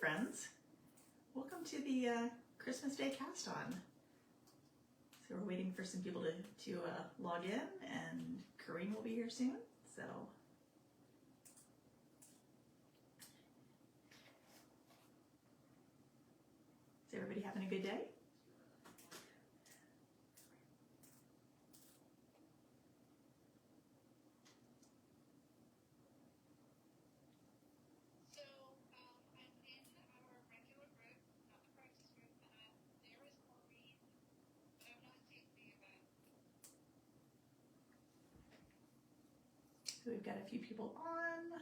friends. Welcome to the Christmas Day cast on. So we're waiting for some people to log in, and Corinne will be here soon. So is everybody having a good day? So we've got a few people on.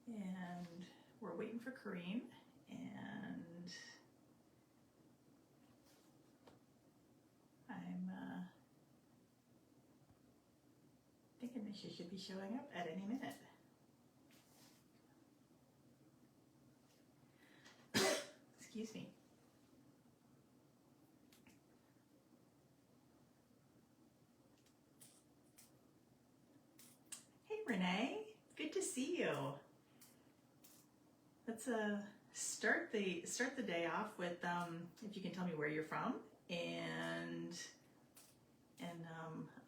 And we're waiting for Corinne, and I'm thinking that she should be showing up at any minute. Excuse me. Hey Renee, good to see you. Let's start the day off with if you can tell me where you're from and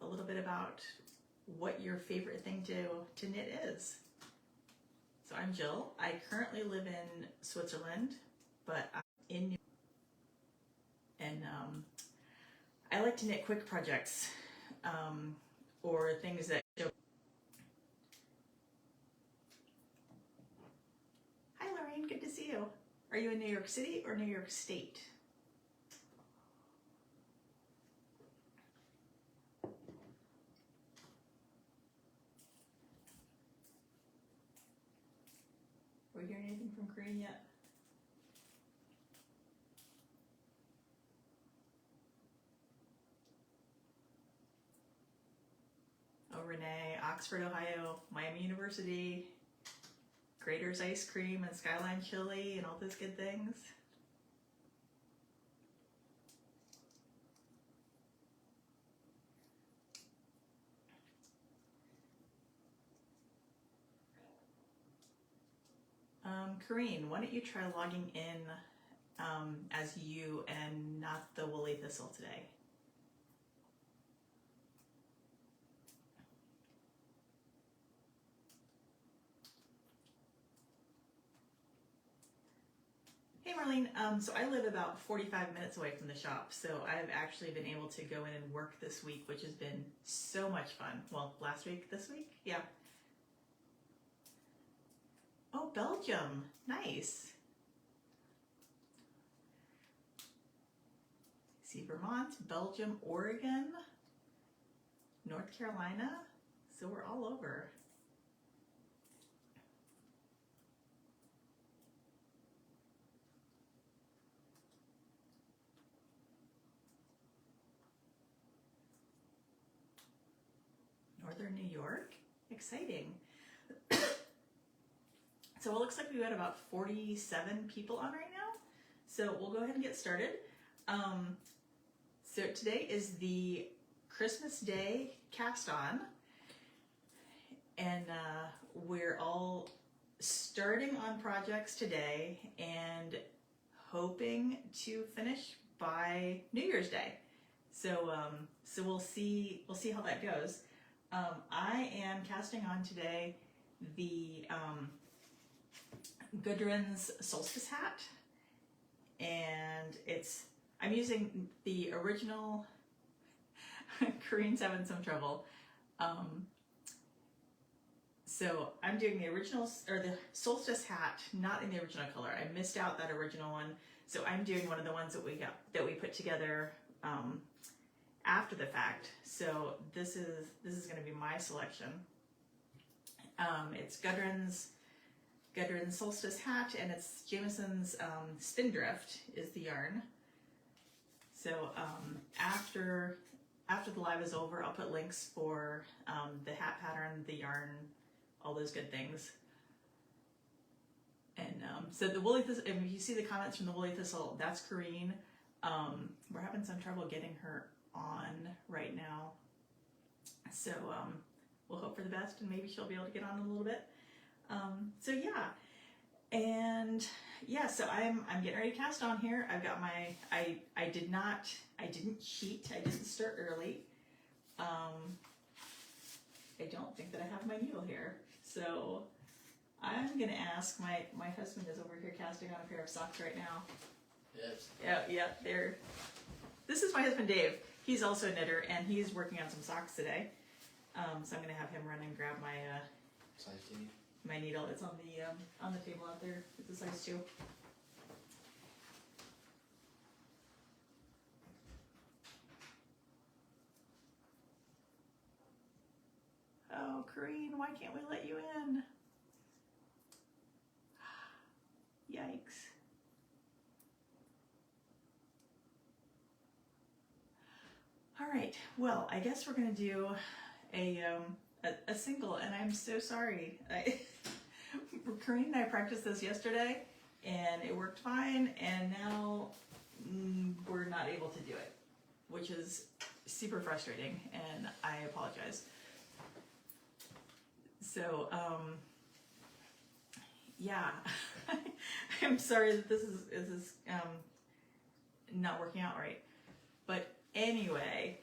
a little bit about what your favorite thing to knit is. So I'm Jill. I currently live in Switzerland, but I'm in New and I like to knit quick projects or things that show. Hi Lorraine, good to see you. Are you in New York City or New York State? Are we hearing anything from Corinne yet? Oh, Renee, Oxford, Ohio, Miami University, Grater's Ice Cream and Skyline Chili and all those good things. Corinne, why don't you try logging in as you and not the Woolly Thistle today? Hey Marlene, so I live about 45 minutes away from the shop, so I've actually been able to go in and work this week, which has been so much fun. Well, last week, this week? Yeah. Oh, Belgium, nice. See Vermont, Belgium, Oregon, North Carolina, so we're all over. Northern New York, exciting. So it looks like we've got about 47 people on right now. So we'll go ahead and get started. So today is the Christmas Day cast on, and we're all starting on projects today and hoping to finish by New Year's Day. So so we'll see how that goes. I am casting on today the Gudrun's Solstice hat, and I'm using the original. Corinne's having some trouble. So I'm doing the original, or the Solstice hat, not in the original color. I missed out that original one, so I'm doing one of the ones that we put together after the fact. So this is going to be my selection. It's Gudrun's Solstice hat, and it's Jameson's Spindrift is the yarn. So after the live is over, I'll put links for the hat pattern, the yarn, all those good things. And so the Woolly Thistle, if you see the comments from the Woolly Thistle, that's Corinne. We're having some trouble getting her on right now. So we'll hope for the best, and maybe she'll be able to get on a little bit. So yeah, and yeah, so I'm getting ready to cast on here. I've got my, I didn't cheat. I didn't start early. I don't think that I have my needle here. So I'm gonna ask, my husband is over here casting on a pair of socks right now. Yes. Yeah, there. This is my husband Dave. He's also a knitter, and he's working on some socks today. So I'm gonna have him run and grab my Size 2. my needle. It's on the table out there. It's a size 2. Oh, Corinne, why can't we let you in? Yikes. All right, well, I guess we're gonna do a single, and I'm so sorry. Corinne and I practiced this yesterday, and it worked fine, and now we're not able to do it, which is super frustrating, and I apologize. So, yeah, I'm sorry that this is not working out right, but anyway,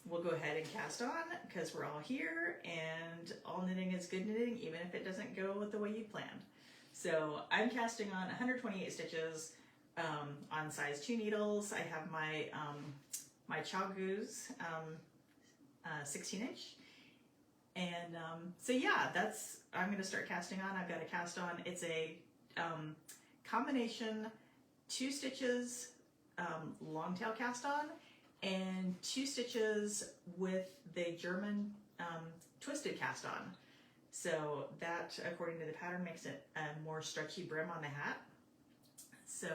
we'll go ahead and cast on, because we're all here, and all knitting is good knitting, even if it doesn't go the way you planned. So I'm casting on 128 stitches on size 2 needles. I have my my Chagoos 16-inch, and so yeah, I'm going to start casting on. I've got a cast on. It's a combination 2 stitches long tail cast on, and 2 stitches with the German twisted cast on. So that, according to the pattern, makes it a more stretchy brim on the hat. So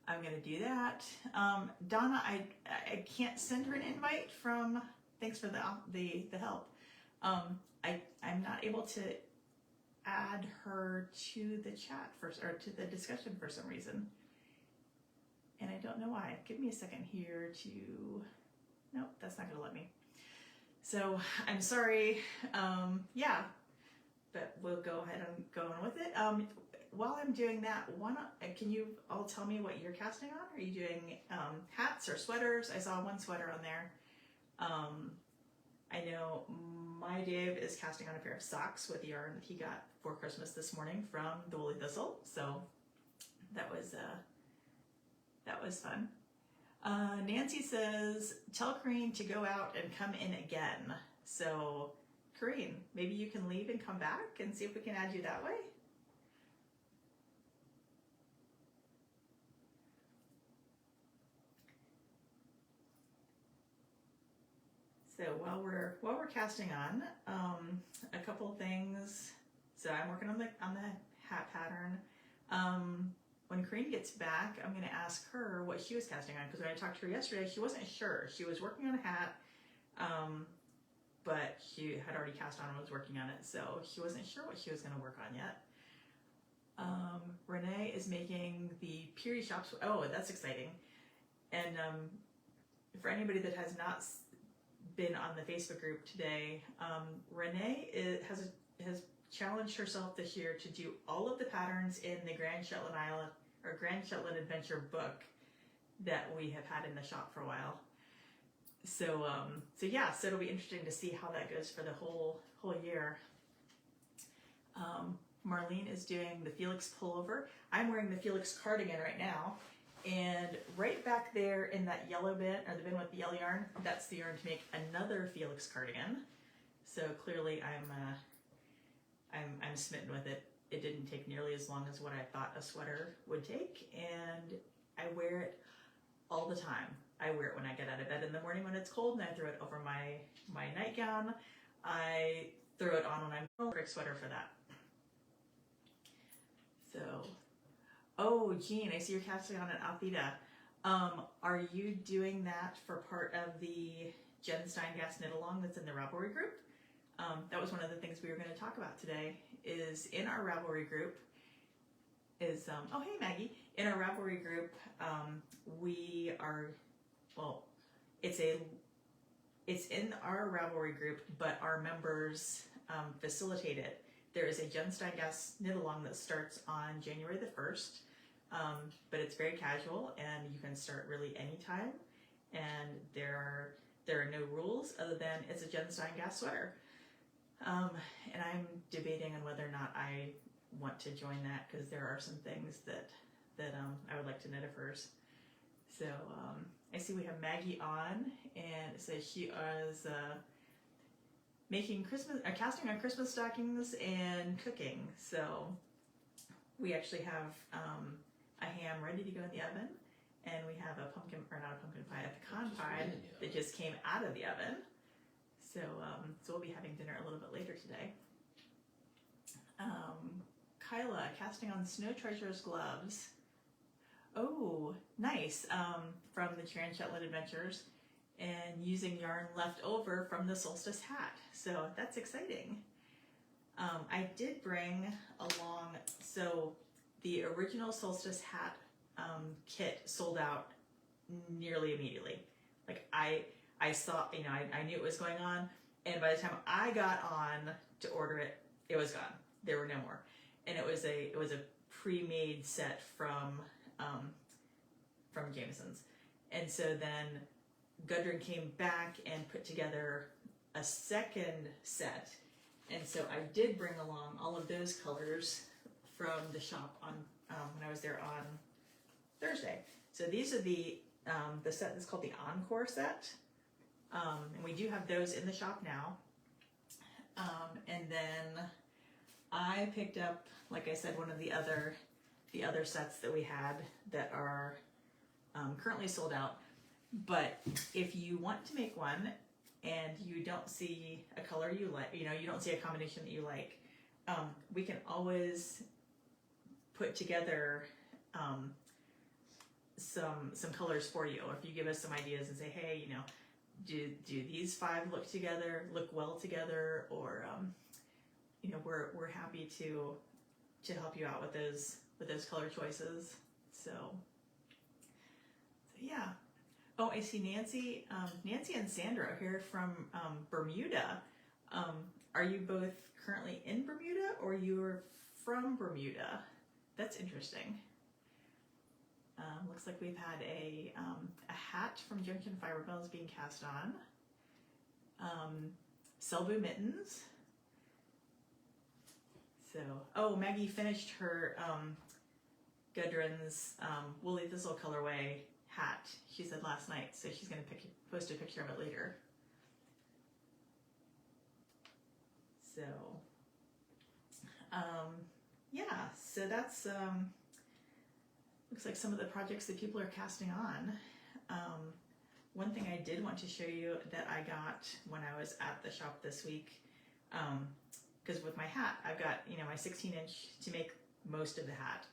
I'm gonna do that. Donna, I can't send her an invite from, thanks for the help. I'm not able to add her to the chat or to the discussion for some reason. And I don't know why. Give me a second here to, nope, that's not gonna let me. So I'm sorry, yeah, but we'll go ahead and go on with it. While I'm doing that, can you all tell me what you're casting on? Are you doing hats or sweaters? I saw one sweater on there. I know my Dave is casting on a pair of socks with yarn that he got for Christmas this morning from the Woolly Thistle. So that was fun. Nancy says, tell Corinne to go out and come in again. So Corinne, maybe you can leave and come back and see if we can add you that way. So while we're casting on, a couple things. So I'm working on the hat pattern. When Corinne gets back, I'm going to ask her what she was casting on, because when I talked to her yesterday, she wasn't sure. She was working on a hat, but she had already cast on and was working on it, so she wasn't sure what she was going to work on yet. Renee is making the Peary Shops. Oh, that's exciting. And for anybody that has not been on the Facebook group today, Renee has challenged herself this year to do all of the patterns in the Grand Shetland Adventure book that we have had in the shop for a while. So yeah, so it'll be interesting to see how that goes for the whole year. Marlene is doing the Felix pullover. I'm wearing the Felix cardigan right now, and right back there in that yellow bin, or the bin with the yellow yarn, that's the yarn to make another Felix cardigan. So clearly I'm smitten with it. It didn't take nearly as long as what I thought a sweater would take, and I wear it all the time. I wear it when I get out of bed in the morning when it's cold, and I throw it over my nightgown. I throw it on when I'm in a perfect sweater for that. So, oh, Jean, I see you're casting on an Althea. Are you doing that for part of the Jen Steingass knit along that's in the Ravelry group? That was one of the things we were going to talk about today. Is in our Ravelry group is oh hey Maggie, in our Ravelry group we are, well, it's a it's in our Ravelry group, but our members facilitate it. There is a Jen Gas knit along that starts on January the 1st, but it's very casual and you can start really anytime. And there are no rules other than it's a Jen Gas sweater. And I'm debating on whether or not I want to join that because there are some things that I would like to knit at first. So I see we have Maggie on, and it says she is making casting on Christmas stockings and cooking. So we actually have a ham ready to go in the oven, and we have a pecan pie that just came out of the oven. So we'll be having dinner a little bit later today. Kyla casting on Snow Treasure's gloves. Oh, nice. From the Cheer and Shetland Adventures, and using yarn left over from the Solstice hat. So that's exciting. I did bring along, so the original Solstice hat kit sold out nearly immediately. Like I saw, I knew it was going on, and by the time I got on to order it, it was gone. There were no more. And it was a pre-made set from Jameson's. And so then Gudrun came back and put together a second set. And so I did bring along all of those colors from the shop on when I was there on Thursday. So these are the set that's called the Encore set. And we do have those in the shop now. And then I picked up, like I said, one of the other sets that we had that are currently sold out. But if you want to make one and you don't see a color you like, you don't see a combination that you like, we can always put together some colors for you. Or if you give us some ideas and say, hey, do these 5 look well together, or we're happy to help you out with those color choices. So yeah. Oh, I see Nancy and Sandra are here from Bermuda. Are you both currently in Bermuda, or you're from Bermuda? That's interesting. Looks like we've had a hat from Junction Fiber Mills being cast on. Selbu mittens. So, Maggie finished her Gudrun's Woolly Thistle colorway hat, she said last night, so she's going to post a picture of it later. So, yeah, so that's looks like some of the projects that people are casting on. One thing I did want to show you that I got when I was at the shop this week, because with my hat, I've got my 16-inch to make most of the hat.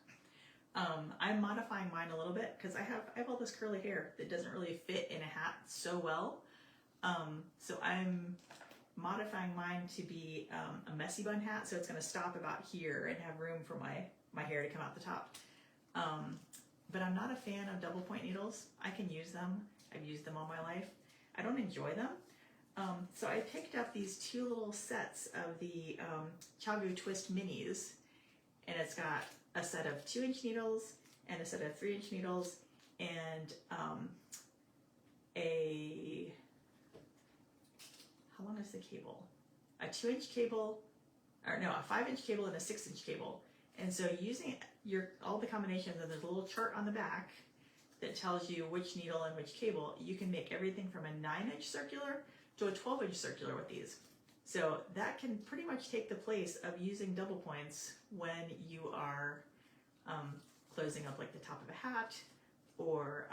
I'm modifying mine a little bit because I have all this curly hair that doesn't really fit in a hat so well. So I'm modifying mine to be a messy bun hat, so it's going to stop about here and have room for my hair to come out the top. But I'm not a fan of double point needles. I can use them. I've used them all my life. I don't enjoy them. So I picked up these 2 little sets of the Chagu Twist Minis, and it's got a set of 2-inch needles and a set of 3-inch needles, and how long is the cable? A 2-inch cable, or no, a 5-inch cable and a 6-inch cable. And so using all the combinations, and there's a little chart on the back that tells you which needle and which cable, you can make everything from a 9-inch circular to a 12-inch circular with these. So that can pretty much take the place of using double points when you are closing up like the top of a hat or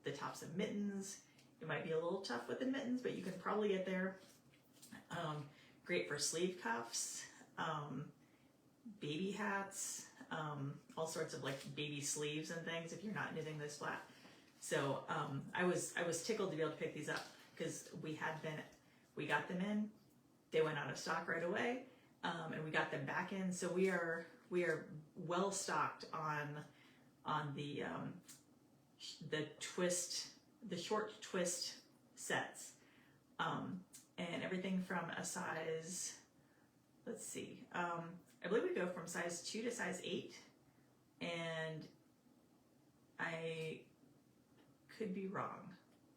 the tops of mittens. It might be a little tough with the mittens, but you can probably get there. Great for sleeve cuffs, baby hats, all sorts of like baby sleeves and things if you're not knitting this flat. So I was tickled to be able to pick these up because we got them in, they went out of stock right away, and we got them back in. So we are well stocked on the short twist sets. And everything from a size, let's see, I believe we go from size 2 to size 8, and I could be wrong,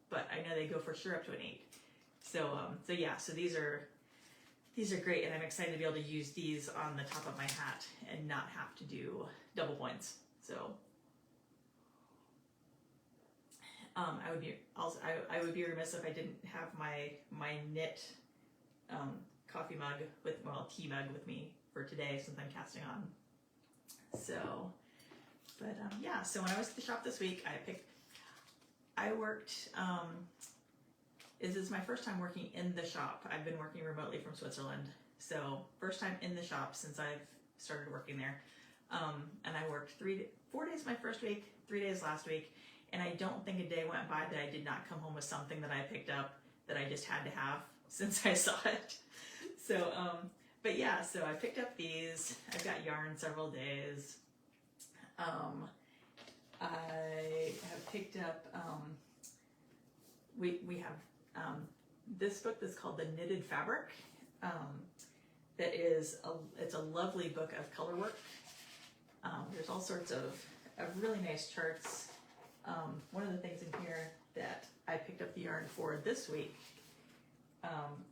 but I know they go for sure up to an 8. So so these are great, and I'm excited to be able to use these on the top of my hat and not have to do double points. So I would be remiss if I didn't have my knit coffee mug tea mug with me for today, since I'm casting on. So, but yeah. So when I was at the shop this week, I worked. This is my first time working in the shop. I've been working remotely from Switzerland, so first time in the shop since I've started working there. And I worked 4 days my first week, 3 days last week, and I don't think a day went by that I did not come home with something that I picked up that I just had to have since I saw it. So, but yeah, so I picked up these. I've got yarn several days. I have picked up, we have this book that's called The Knitted Fabric. It's a lovely book of color work. There's all sorts of really nice charts. One of the things in here that I picked up the yarn for this week,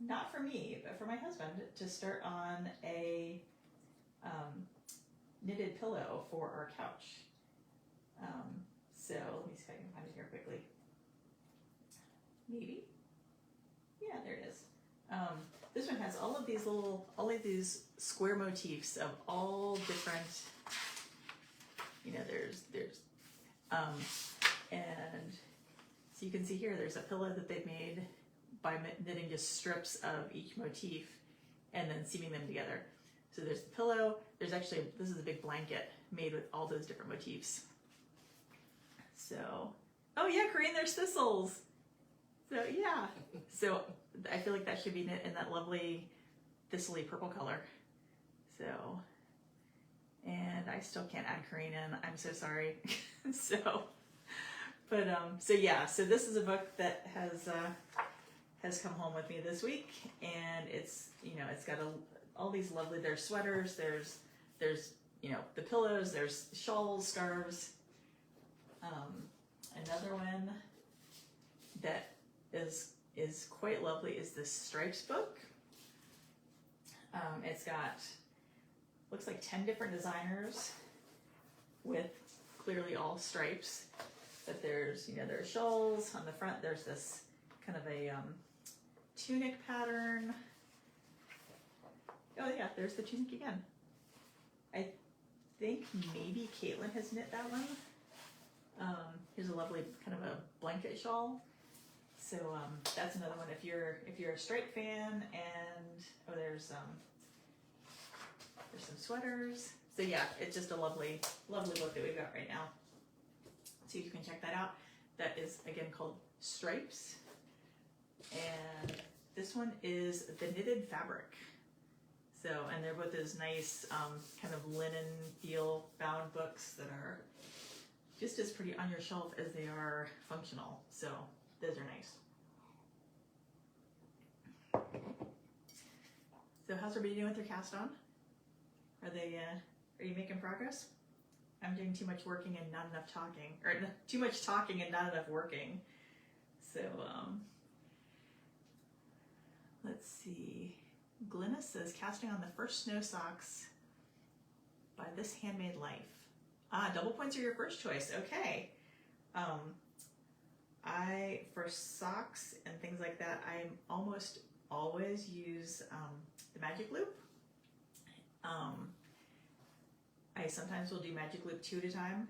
not for me, but for my husband, to start on a knitted pillow for our couch. So let me see if I can find it here quickly. Maybe. Yeah, there it is. This one has all of these square motifs of all different, and so you can see here, there's a pillow that they've made by knitting just strips of each motif and then seaming them together. So there's the pillow, this is a big blanket made with all those different motifs. So, oh yeah, Corinne, there's thistles. So yeah, so I feel like that should be knit in that lovely thistle-y purple color. So, and I still can't add Corinne in, I'm so sorry. So yeah, so this is a book that has come home with me this week, and it's got all these lovely, there's sweaters, there's the pillows, there's shawls, scarves. Another one that is quite lovely is this stripes book. It's got, looks like 10 different designers with clearly all stripes, but there's shawls on the front. There's this kind of a tunic pattern. Oh yeah, there's the tunic again. I think maybe Caitlin has knit that one. Here's a lovely kind of a blanket shawl. So that's another one if you're a stripe fan. And there's some sweaters. So yeah, it's just a lovely book that we've got right now. So you can check that out. That is again called Stripes, and this one is The Knitted Fabric. So, and they're both those nice kind of linen feel bound books that are just as pretty on your shelf as they are functional. So those are nice. So how's everybody doing with their cast on? Are you making progress? I'm doing too much working and not enough talking, or too much talking and not enough working. So let's see. Glenna says, casting on the first snow socks by This Handmade Life. Double points are your first choice. Okay. For socks and things like that, I almost always use the magic loop. I sometimes will do magic loop 2 at a time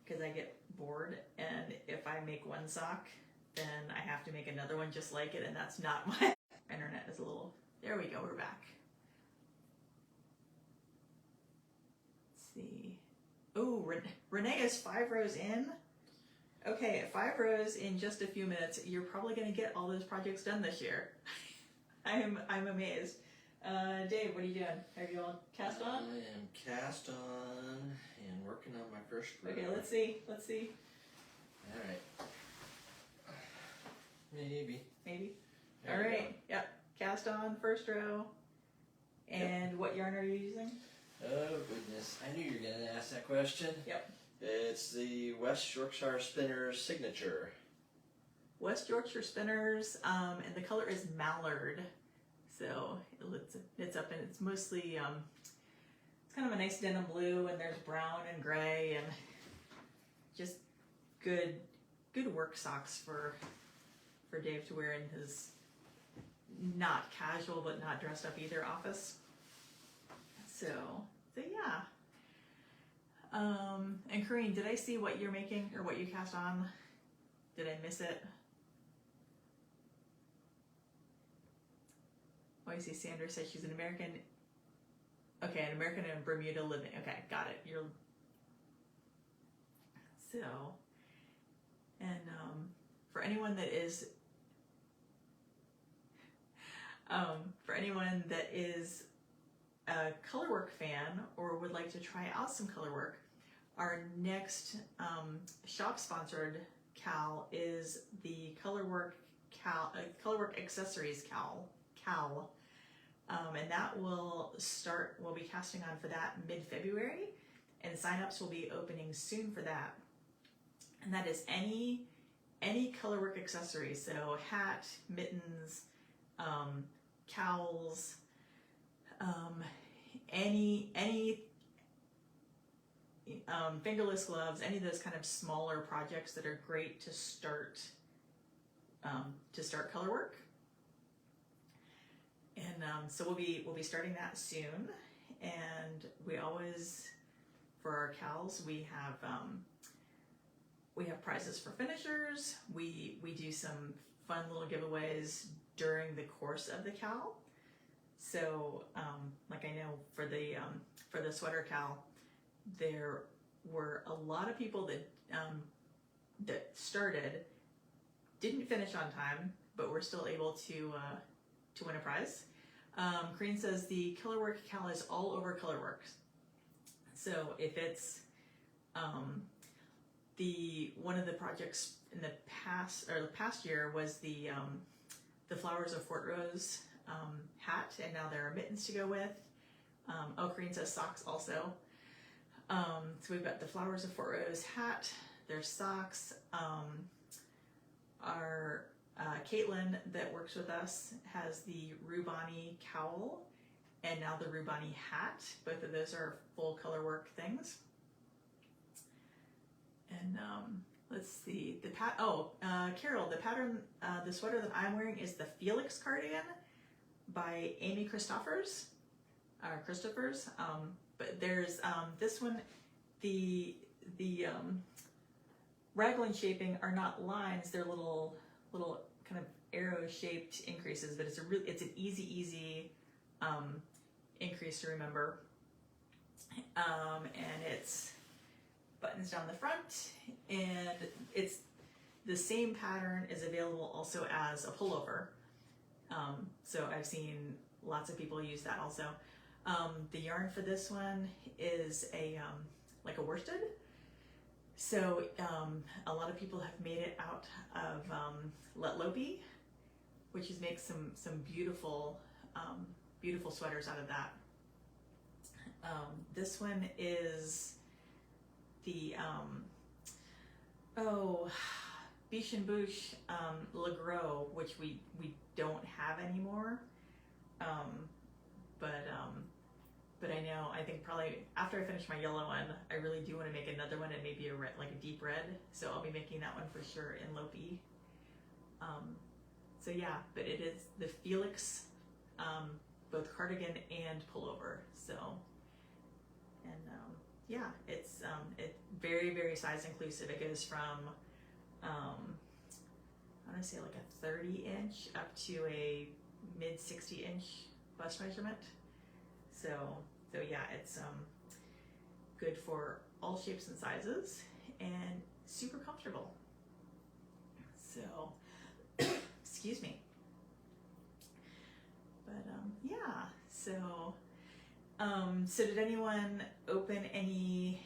because I get bored, and if I make one sock, then I have to make another one just like it, and that's not my internet is a little. There we go, we're back. Let's see. Oh, Renee is 5 rows in. Okay, at 5 rows in just a few minutes, you're probably going to get all those projects done this year. I'm amazed. Dave, what are you doing? Have you all cast on? I am cast on and working on my first row. Okay, let's see. Alright. Maybe. All right. Yep. Cast on first row. And what yarn are you using? Oh goodness, I knew you were going to ask that question. Yep. It's the West Yorkshire Spinners Signature. West Yorkshire Spinners, and the color is Mallard. So it's up and it's mostly it's kind of a nice denim blue, and there's brown and gray, and just good work socks for Dave to wear in his not casual but not dressed up either office. So yeah. And Corinne, did I see what you're making or what you cast on? Did I miss it? Oh, I see Sandra says she's an American. Okay, an American in Bermuda living. Okay, got it. So, and for anyone that is a colorwork fan or would like to try out some colorwork, our next shop-sponsored cowl is the Colorwork Accessories cowl, and that will start. We'll be casting on for that mid-February, and signups will be opening soon for that. And that is any colorwork accessories, so hat, mittens, cowls, any fingerless gloves, any of those kind of smaller projects that are great to start colorwork. And so we'll be starting that soon. And we always, for our cows, we have prizes for finishers. We do some fun little giveaways during the course of the cowl. So, like I know for the sweater cowl, there were a lot of people that started, didn't finish on time, but were still able to win a prize. Corinne says the colorwork cowl is all over Colorworks. So if it's one of the projects in the past year was the Flowers of Fort Rose hat, and now there are mittens to go with. Corinne says socks also. So we've got the Flowers of Fort Rose hat, there's socks. Our Caitlin that works with us has the Rubani cowl and now the Rubani hat. Both of those are full colorwork things. And let's see, Carol, the pattern, the sweater that I'm wearing is the Felix Cardigan by Amy Christophers. But there's this one, the raglan shaping are not lines; they're little kind of arrow shaped increases. But it's an easy increase to remember, and it's buttons down the front, and it's the same pattern is available also as a pullover. So I've seen lots of people use that also. The yarn for this one is like a worsted. So a lot of people have made it out of Letlopi, which makes some beautiful sweaters out of that. This one is the Biche and Bouche Legros, which we don't have anymore. But I think probably after I finish my yellow one, I really do want to make another one and maybe a red, like a deep red. So I'll be making that one for sure in Lopi. So yeah, but it is the Felix, both cardigan and pullover. So, and yeah, it's very, very size inclusive. It goes from I want to say like a 30 inch up to a mid 60 inch bust measurement. So yeah, it's good for all shapes and sizes and super comfortable. So, excuse me. But yeah, so did anyone open any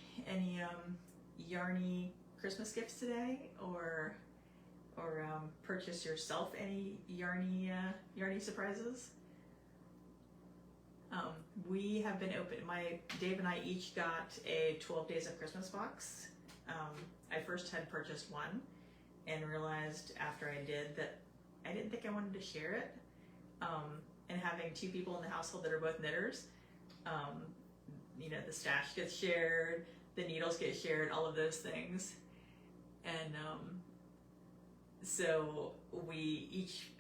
yarny Christmas gifts today, or purchase yourself any yarny surprises? We have been open. Dave and I each got a 12 Days of Christmas box. I first had purchased one and realized after I did that I didn't think I wanted to share it. And having two people in the household that are both knitters, the stash gets shared, the needles get shared, all of those things. And so we each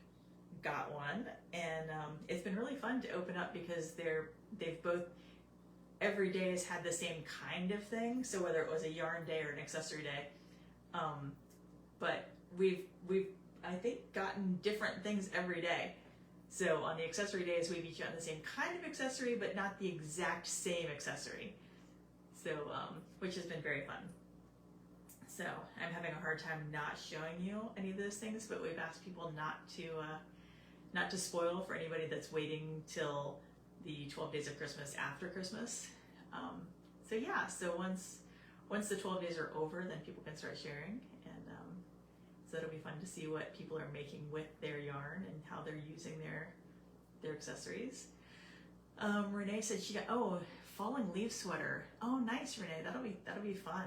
got one, and it's been really fun to open up because they've both, every day has had the same kind of thing. So whether it was a yarn day or an accessory day, but we've I think gotten different things every day. So on the accessory days, we've each gotten the same kind of accessory, but not the exact same accessory. So which has been very fun. So I'm having a hard time not showing you any of those things, but we've asked people not to spoil for anybody that's waiting till the 12 Days of Christmas after Christmas. So yeah, so once the 12 days are over, then people can start sharing, and so it'll be fun to see what people are making with their yarn and how they're using their accessories. Renee said she got falling leaf sweater. Oh, nice, Renee. That'll be fun.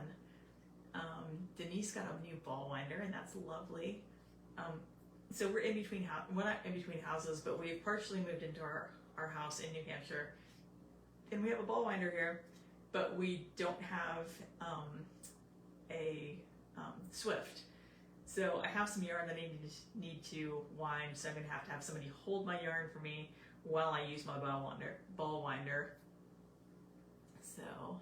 Denise got a new ball winder, and that's lovely. So we're in between we're not in between houses, but we've partially moved into our house in New Hampshire, and we have a ball winder here, but we don't have a Swift. So I have some yarn that I need to wind, so I'm gonna have somebody hold my yarn for me while I use my ball winder. So,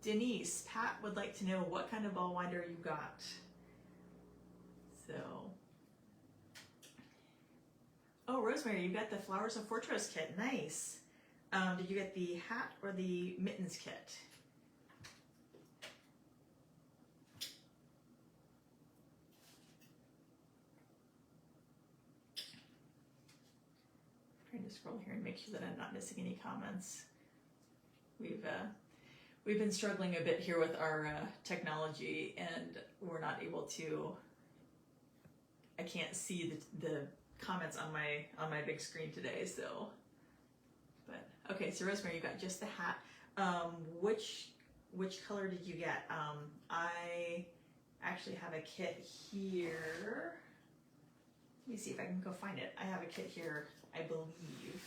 Denise, Pat would like to know what kind of ball winder you got. So, oh, Rosemary, you got the Flowers of Fortress kit. Nice. Did you get the hat or the mittens kit? I'm trying to scroll here and make sure that I'm not missing any comments. We've been struggling a bit here with our technology, and we're not able to. I can't see the comments on my big screen today, so. But okay, so Rosemary, you got just the hat. Which color did you get? I actually have a kit here. Let me see if I can go find it. I have a kit here, I believe.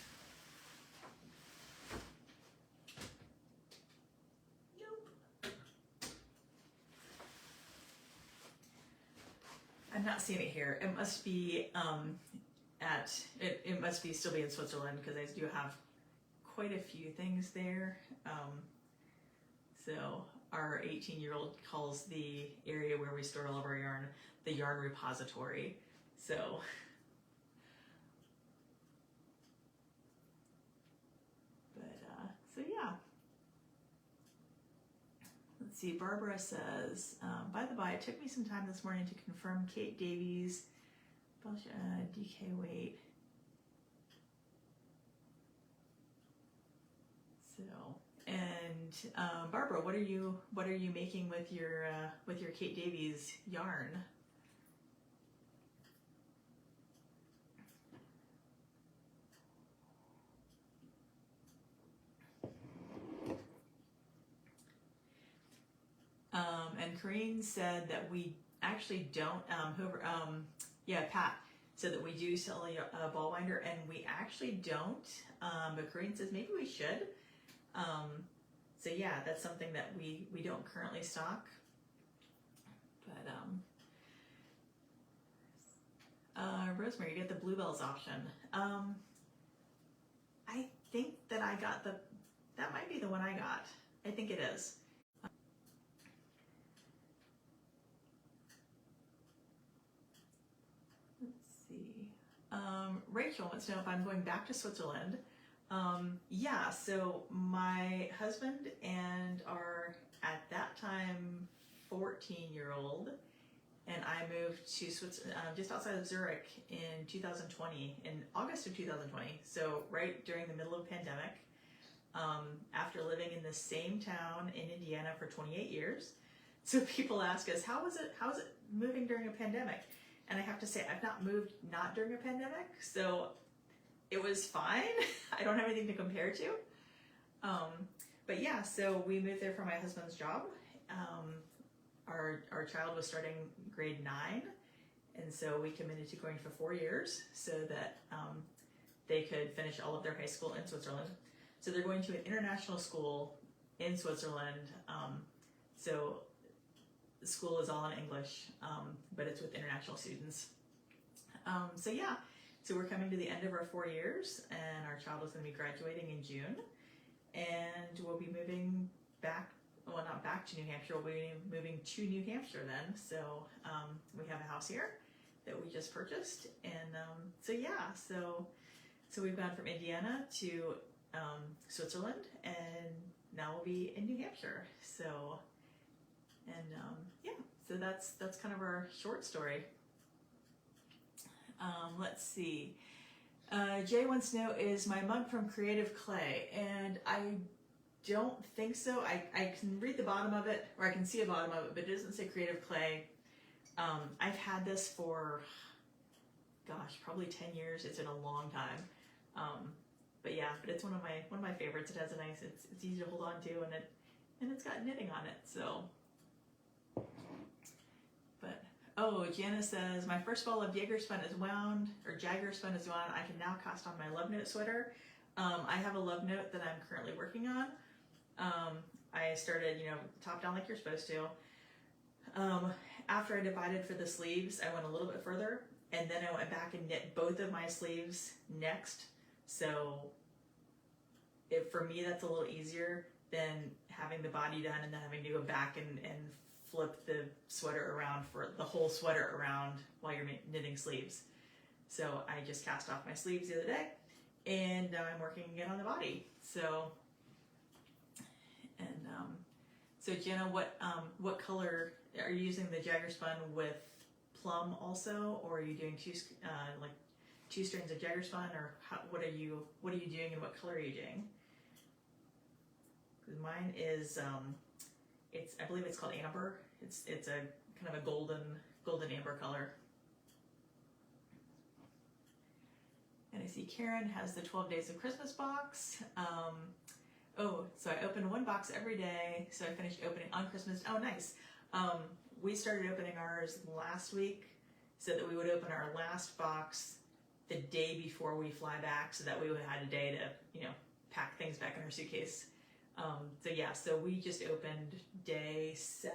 I'm not seeing it here. It must be it must be still be in Switzerland, because I do have quite a few things there. So our 18-year-old calls the area where we store all of our yarn the yarn repository. So so yeah. Let's see, Barbara says, by the by, it took me some time this morning to confirm Kate Davies, DK weight. So, and Barbara, what are you making with your Kate Davies yarn? And Corinne said that we actually don't, Pat said that we do sell a ball winder, and we actually don't, but Corinne says maybe we should. So yeah, that's something that we don't currently stock, but Rosemary, you get the Bluebells option. I think that I got that might be the one I got. I think it is. Rachel wants to know if I'm going back to Switzerland. Yeah, so my husband and our, at that time, 14-year-old, and I moved to Switzerland, just outside of Zurich in 2020, in August of 2020, so right during the middle of the pandemic, after living in the same town in Indiana for 28 years. So people ask us, how is it moving during a pandemic? And I have to say, I've not moved not during a pandemic, so it was fine. I don't have anything to compare to. But yeah, so we moved there for my husband's job. Our child was starting grade 9, and so we committed to going for 4 years so that they could finish all of their high school in Switzerland. So they're going to an international school in Switzerland. So the school is all in English, but it's with international students. So yeah, so we're coming to the end of our 4 years, and our child is going to be graduating in June, and we'll be moving back. Well, not back to New Hampshire. We'll be moving to New Hampshire then. So we have a house here that we just purchased, and so yeah, so we've gone from Indiana to Switzerland, and now we'll be in New Hampshire. So, and yeah, so that's kind of our short story. Let's see. Jay wants to know, is my mug from Creative Clay? And I don't think so. I can read the bottom of it, or I can see a bottom of it, but it doesn't say Creative Clay. I've had this for, gosh, probably 10 years. It's been a long time. But yeah, but it's one of my favorites. It has a nice, it's easy to hold on to, and it's got knitting on it. So, but oh, Jana says, my first ball of Jagger spun is wound, or Jagger spun is wound. I can now cast on my Love Note sweater. I have a Love Note that I'm currently working on. I started, top down like you're supposed to. After I divided for the sleeves, I went a little bit further, and then I went back and knit both of my sleeves next. So for me, that's a little easier than having the body done and then having to go back and flip the sweater around for the whole sweater around while you're knitting sleeves. So I just cast off my sleeves the other day, and now I'm working again on the body. So, and so Jenna, what color are you using? The Jagger spun with plum also, or are you doing two strands of Jagger spun, or what are you doing, and what color are you doing? Because mine is I believe it's called amber. It's a kind of a golden amber color. And I see Karen has the 12 Days of Christmas box. So I open one box every day. So I finished opening on Christmas. Oh, nice. We started opening ours last week so that we would open our last box the day before we fly back, so that we would have a day to, pack things back in our suitcase. So yeah, so we just opened day 7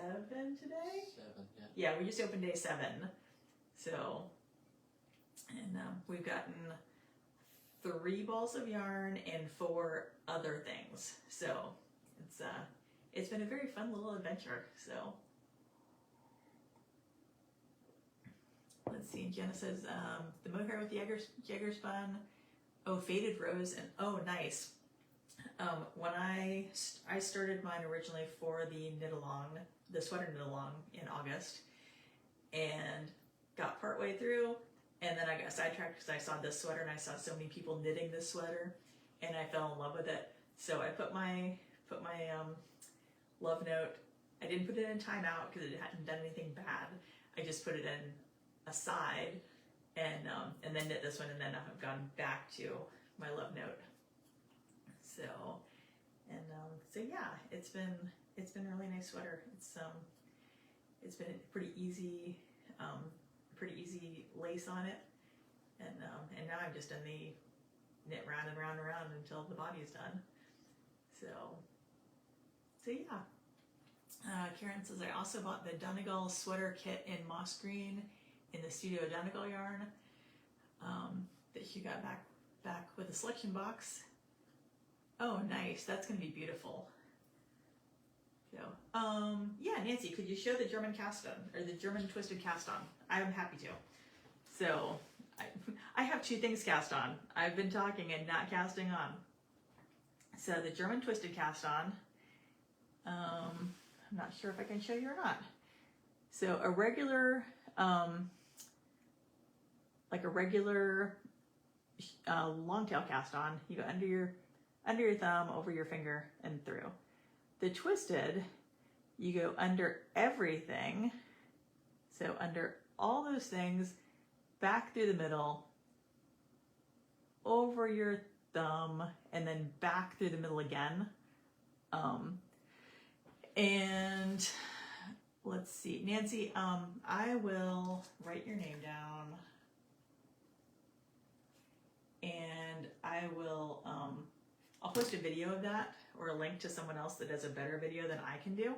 today. 7, yeah. Yeah, we just opened day 7. So, and we've gotten 3 balls of yarn and 4 other things. So it's been a very fun little adventure. So let's see. Jenna says the mohair with the Jagger spun. Oh, faded rose, and oh, nice. When I started mine originally for the sweater knit along in August, and got partway through, and then I got sidetracked because I saw this sweater and I saw so many people knitting this sweater, and I fell in love with it. So I put my Love Note. I didn't put it in timeout because it hadn't done anything bad. I just put it in aside, and then knit this one, and then I've gone back to my Love Note. So, and so yeah, it's been a really nice sweater. It's been pretty easy lace on it, and now I've just done the knit round and round and round until the body is done. So yeah. Karen says, I also bought the Donegal sweater kit in moss green in the Studio Donegal yarn that she got back with a selection box. Oh, nice. That's going to be beautiful. So, yeah, Nancy, could you show the German cast on, or the German twisted cast on? I'm happy to. So, I have 2 things cast on. I've been talking and not casting on. So, the German twisted cast on, I'm not sure if I can show you or not. So, a regular, long tail cast on, you go under your thumb, over your finger, and through. The twisted, you go under everything. So under all those things, back through the middle, over your thumb, and then back through the middle again. And let's see, Nancy, I will write your name down, and I will, I'll post a video of that or a link to someone else that does a better video than I can do.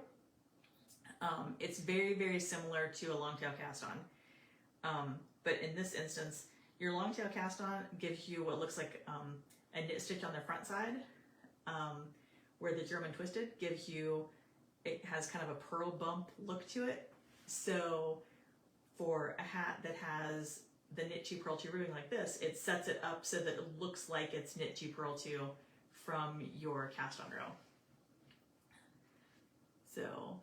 It's very, very similar to a longtail cast on. But in this instance, your longtail cast on gives you what looks like a knit stitch on the front side, where the German twisted gives you, it has kind of a purl bump look to it. So for a hat that has the knit 2 purl 2 ribbing like this, it sets it up so that it looks like it's knit 2 purl 2 from your cast on row. So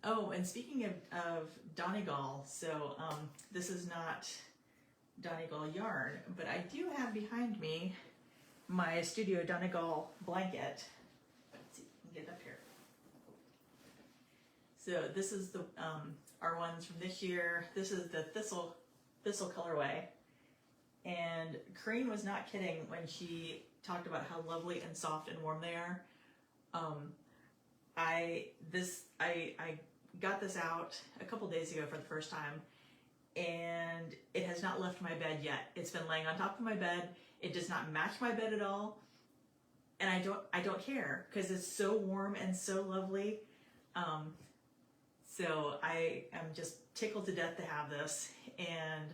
oh, and speaking of Donegal, so this is not Donegal yarn, but I do have behind me my Studio Donegal blanket. Let's see, I can get it up here. So this is the our ones from this year. This is the Thistle colorway, and Corinne was not kidding when she talked about how lovely and soft and warm they are. I got this out a couple days ago for the first time, and it has not left my bed yet. It's been laying on top of my bed. It does not match my bed at all, and I don't care because it's so warm and so lovely. So I am just tickled to death to have this, and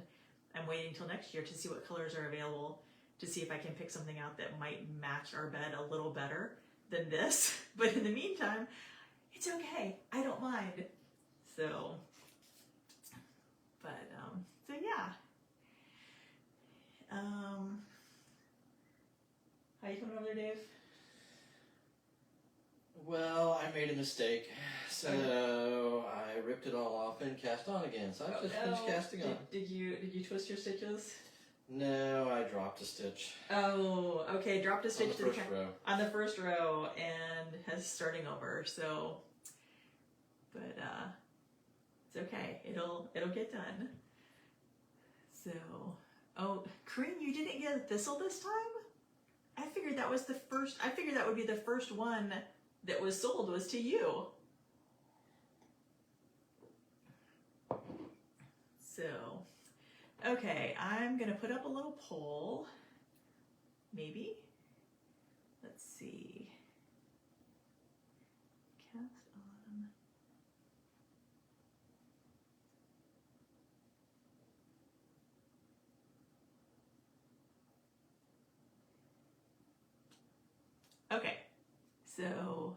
I'm waiting till next year to see what colors are available, to see if I can pick something out that might match our bed a little better than this. But in the meantime, it's okay. I don't mind. So, but, so yeah. How you coming over there, Dave? Well, I made a mistake, so I ripped it all off and cast on again. So I just finished casting on. Did you twist your stitches? No, I dropped a stitch. Oh, okay. Dropped a stitch on the first row. On the first row, and has starting over. So, but it's okay. It'll get done. So, oh, Corinne, you didn't get a thistle this time? I figured that was the first. I figured that would be the first one that was sold was to you. So, okay, I'm gonna put up a little poll. Maybe. Let's see. Cast on. Okay, so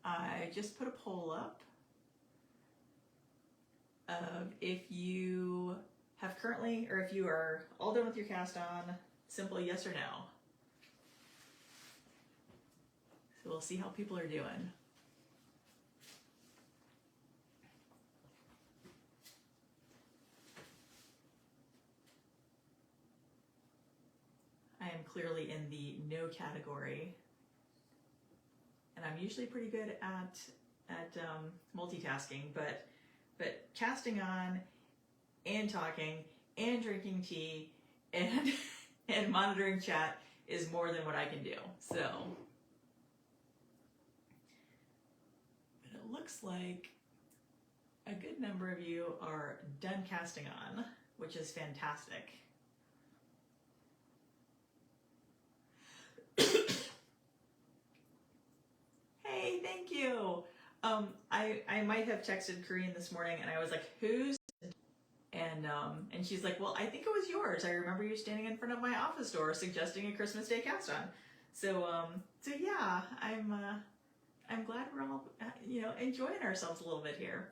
I just put a poll up of if you have currently, or if you are all done with your cast on, simple yes or no. So we'll see how people are doing. I am clearly in the no category, and I'm usually pretty good at multitasking, but casting on and talking and drinking tea and and monitoring chat is more than what I can do. So, but it looks like a good number of you are done casting on, which is fantastic. Hey, thank you. I might have texted Corinne this morning, and I was like, "Who's?" And she's like, "Well, I think it was yours. I remember you standing in front of my office door suggesting a Christmas Day cast on." So so yeah, I'm glad we're all enjoying ourselves a little bit here.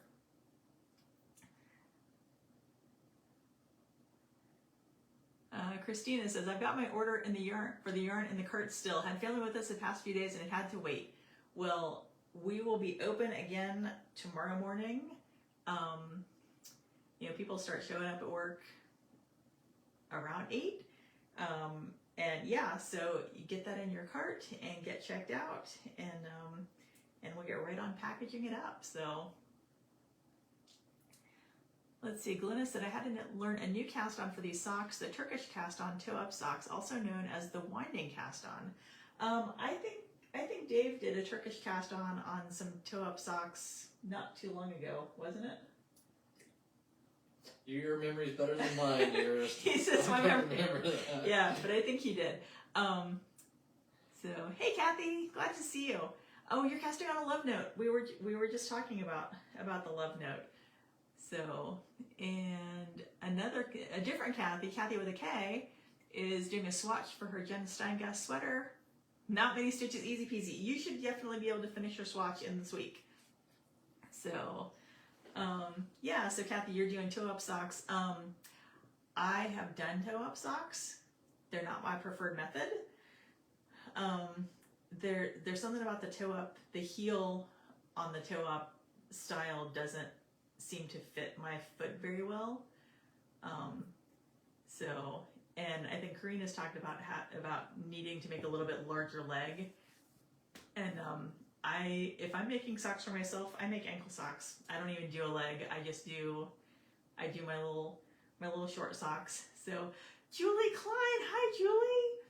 Christina says, "I've got my order in the yarn in the cart still. Had family with us the past few days and it had to wait." Well, we will be open again tomorrow morning. People start showing up at work around 8. And yeah, so you get that in your cart and get checked out, and we'll get right on packaging it up. So let's see. Glenna said I had to learn a new cast on for these socks, the Turkish cast on toe up socks, also known as the winding cast on. I think Dave did a Turkish cast on some toe up socks not too long ago, wasn't it? Your memory's better than mine, dearest. He says my memory. Yeah, but I think he did. So hey Kathy, glad to see you. Oh, you're casting on a love note. We were just talking about the love note. So, and a different Kathy with a K, is doing a swatch for her Jen Steingast sweater. Not many stitches, easy peasy. You should definitely be able to finish your swatch in this week. So, yeah, so Kathy, you're doing toe-up socks. I have done toe-up socks. They're not my preferred method. There's something about the toe-up, the heel on the toe-up style doesn't seem to fit my foot very well. So, and I think Corinne has talked about needing to make a little bit larger leg. And if I'm making socks for myself, I make ankle socks. I don't even do a leg. I do my little short socks. So Julie Klein, hi Julie.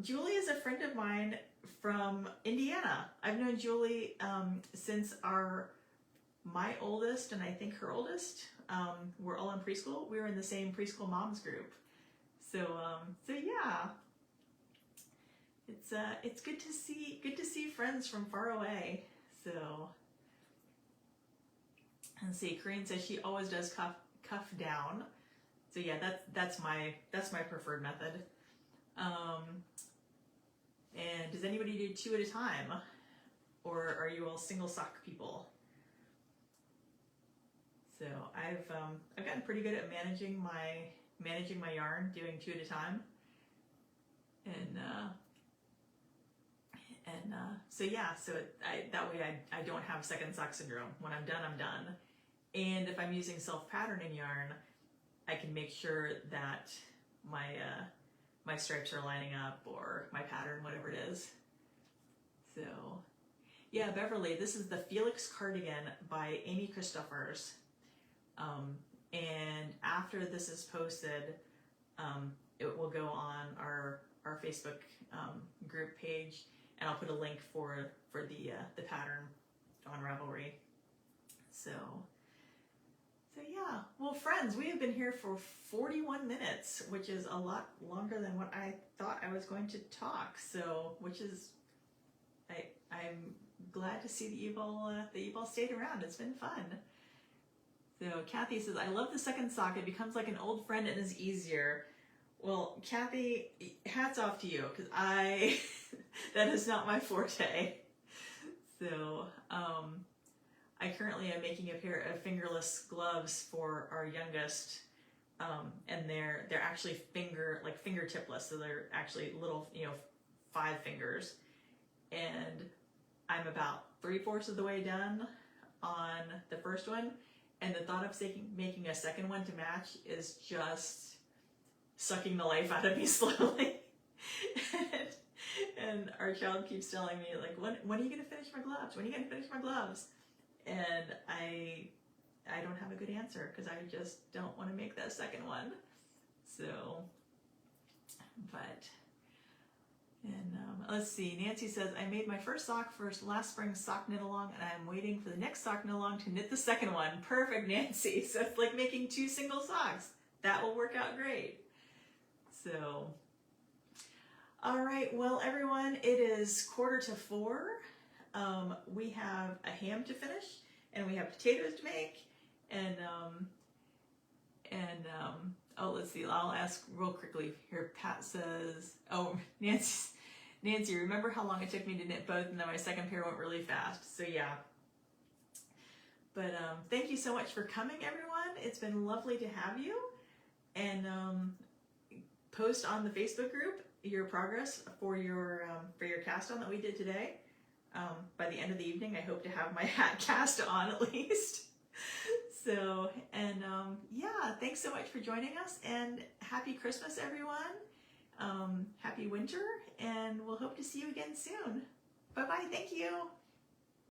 Julie is a friend of mine from Indiana. I've known Julie since my oldest and I think her oldest were all in preschool. We were in the same preschool moms group. So yeah. It's good to see friends from far away. So, and see, Corinne says she always does cuff down. So yeah, that's my preferred method. And does anybody do 2 at a time, or are you all single sock people? So I've gotten pretty good at managing my yarn, doing 2 at a time, and so yeah, so that way I don't have second sock syndrome. When I'm done, I'm done. And if I'm using self-patterning yarn, I can make sure that my stripes are lining up, or my pattern, whatever it is. So yeah, Beverly, this is the Felix Cardigan by Amy Christophers. And after this is posted, it will go on our Facebook group page, and I'll put a link for the pattern on Ravelry. So yeah. Well, friends, we have been here for 41 minutes, which is a lot longer than what I thought I was going to talk. So, which is, I'm glad to see that you've all stayed around. It's been fun. So Kathy says, I love the second sock. It becomes like an old friend and is easier. Well, Kathy, hats off to you, because that is not my forte. So, I currently am making a pair of fingerless gloves for our youngest, and they're actually fingertipless, so they're actually little, 5 fingers. And I'm about 3/4 of the way done on the first one, and the thought of making a second one to match is just sucking the life out of me slowly. And our child keeps telling me, like, when are you going to finish my gloves? When are you going to finish my gloves? And I don't have a good answer, because I just don't want to make that second one. So, let's see. Nancy says, I made my first sock for last spring's sock knit along, and I'm waiting for the next sock knit along to knit the second one. Perfect, Nancy. So it's like making 2 single socks. That will work out great. So, all right. Well, everyone, it is 3:45. We have a ham to finish, and we have potatoes to make, and oh, let's see. I'll ask real quickly here. Pat says, oh, Nancy, remember how long it took me to knit both, and then my second pair went really fast. So yeah. But thank you so much for coming, everyone. It's been lovely to have you, and post on the Facebook group your progress for your cast on that we did today. By the end of the evening, I hope to have my hat cast on at least. So, and yeah, thanks so much for joining us, and happy Christmas, everyone. Happy winter, and we'll hope to see you again soon. Bye-bye. Thank you.